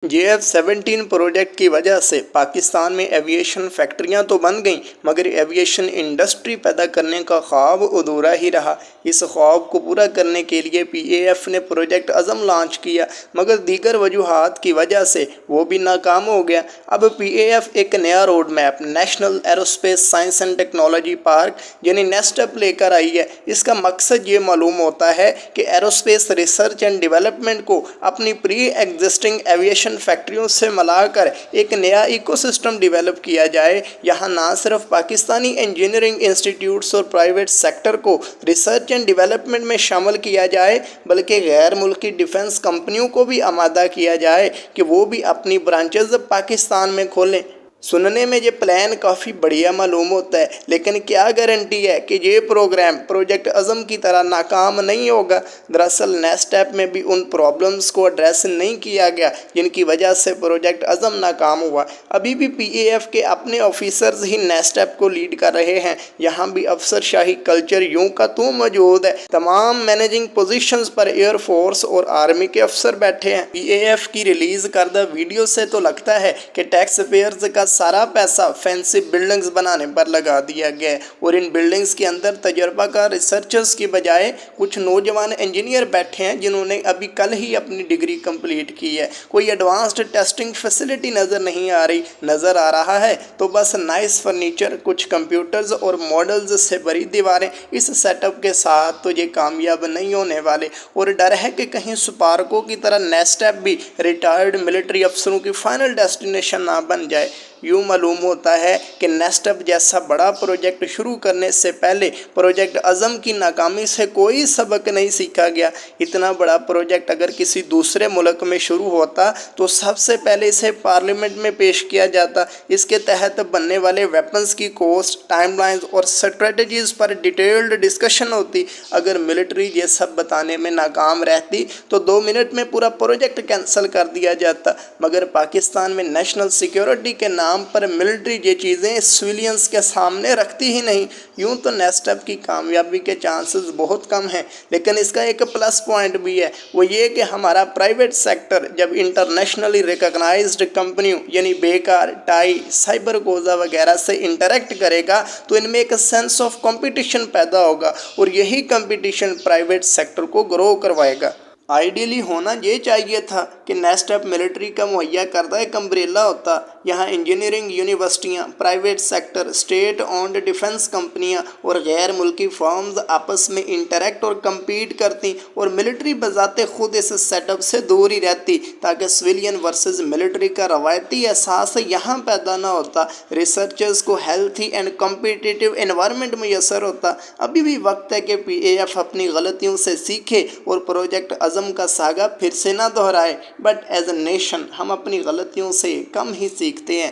JF-17 project की वजह से पाकिस्तान में एविएशन फैक्ट्रियां तो बन गईं, मगर एविएशन इंडस्ट्री पैदा करने का ख्वाब अधूरा ही रहा। इस ख्वाब को पूरा करने के लिए PAF ने प्रोजेक्ट अज़म लॉन्च किया, मगर दीगर वजूहात की वजह से वो भी नाकाम हो गया। अब PAF एक नया road map national aerospace science and technology park यानी नेस्टप लेकर आई है। इसका मकसद ये मालूम होता है कि एरोस्पेस रिसर्च एंड डेवलपमेंट को अपनी प्री एग्जिस्टिंग एविएशन फैक्ट्रियों से मिलाकर एक नया इकोसिस्टम डेवलप किया जाए। यहाँ ना सिर्फ पाकिस्तानी इंजीनियरिंग इंस्टीट्यूट्स और प्राइवेट सेक्टर को रिसर्च एंड डेवलपमेंट में शामिल किया जाए, बल्कि गैर मुल्की डिफेंस कंपनियों को भी आमादा किया जाए कि वो भी अपनी ब्रांचेज पाकिस्तान में खोलें। सुनने में ये प्लान काफ़ी बढ़िया मालूम होता है, लेकिन क्या गारंटी है कि ये प्रोग्राम प्रोजेक्ट अज़म की तरह नाकाम नहीं होगा। दरअसल नेस्टैप में भी उन प्रॉब्लम्स को एड्रेस नहीं किया गया जिनकी वजह से प्रोजेक्ट अज़म नाकाम हुआ। अभी भी PAF के अपने ऑफिसर्स ही नेस्टैप को लीड कर रहे हैं। यहाँ भी अफसरशाही कल्चर यूं का तू मौजूद है। तमाम मैनेजिंग पोजीशंस पर एयरफोर्स और आर्मी के अफसर बैठे हैं। PAF की रिलीज़ करदा वीडियो से तो लगता है कि टैक्स पेयर्स का सारा पैसा फैंसी बिल्डिंग्स बनाने पर लगा दिया गया है और इन बिल्डिंग्स के अंदर तजर्बाकार रिसर्चर्स की बजाय कुछ नौजवान इंजीनियर बैठे हैं जिन्होंने अभी कल ही अपनी डिग्री कंप्लीट की है। कोई एडवांस्ड टेस्टिंग फैसिलिटी नज़र नहीं आ रही। नज़र आ रहा है तो बस नाइस फर्नीचर, कुछ कंप्यूटर्स और मॉडल्स से भरी दीवारें। इस सेटअप के साथ तो ये कामयाब नहीं होने वाले और डर है कि कहीं स्पार्को की तरह नेस्टैप भी रिटायर्ड मिलिट्री अफसरों की फाइनल डेस्टिनेशन ना बन जाए। यूँ मालूम होता है कि नेस्टप जैसा बड़ा प्रोजेक्ट शुरू करने से पहले प्रोजेक्ट अज़म की नाकामी से कोई सबक नहीं सीखा गया। इतना बड़ा प्रोजेक्ट अगर किसी दूसरे मुल्क में शुरू होता तो सबसे पहले इसे पार्लियामेंट में पेश किया जाता। इसके तहत बनने वाले वेपन्स की कॉस्ट, टाइमलाइंस और स्ट्रेटजीज़ पर डिटेल्ड डिस्कशन होती। अगर मिलिट्री ये सब बताने में नाकाम रहती तो 2 मिनट में पूरा प्रोजेक्ट कैंसिल कर दिया जाता, मगर पाकिस्तान में नेशनल सिक्योरिटी के नाम पर मिलिट्री ये चीज़ें सिविलियंस के सामने रखती ही नहीं। यूं तो नेस्टप की कामयाबी के चांसेस बहुत कम हैं, लेकिन इसका एक प्लस पॉइंट भी है, वो ये कि हमारा प्राइवेट सेक्टर जब इंटरनेशनली रिकॉग्नाइज्ड कंपनियों यानी बेकार, टाई, साइबर कोजा वगैरह से इंटरेक्ट करेगा तो इनमें एक सेंस ऑफ कंपटीशन पैदा होगा और यही कंपटीशन प्राइवेट सेक्टर को ग्रो करवाएगा। आइडियली होना ये चाहिए था कि नेस्टप मिलिट्री का मुहैया करदा एक अम्ब्रेला होता। यहाँ इंजीनियरिंग यूनिवर्सिटियाँ, private sector, state owned defence कंपनियाँ और गैर मुल्की फर्म्स आपस में इंटरेक्ट और कम्पीट करती और मिलिट्री बजाते खुद इस सेटअप से दूर ही रहती, ताकि सिविलियन वर्सेस मिलिट्री का रवायती एहसास यहाँ पैदा ना होता। रिसर्चर्स को हेल्थी एंड कम्पिटिटिव एनवायरनमेंट मैसर होता। अभी भी वक्त है कि PAF अपनी गलतियों से सीखे और प्रोजेक्ट अज़म का सागा फिर से ना दोहराए। बट एज ए नेशन हम अपनी गलतियों से कम ही सीखते हैं।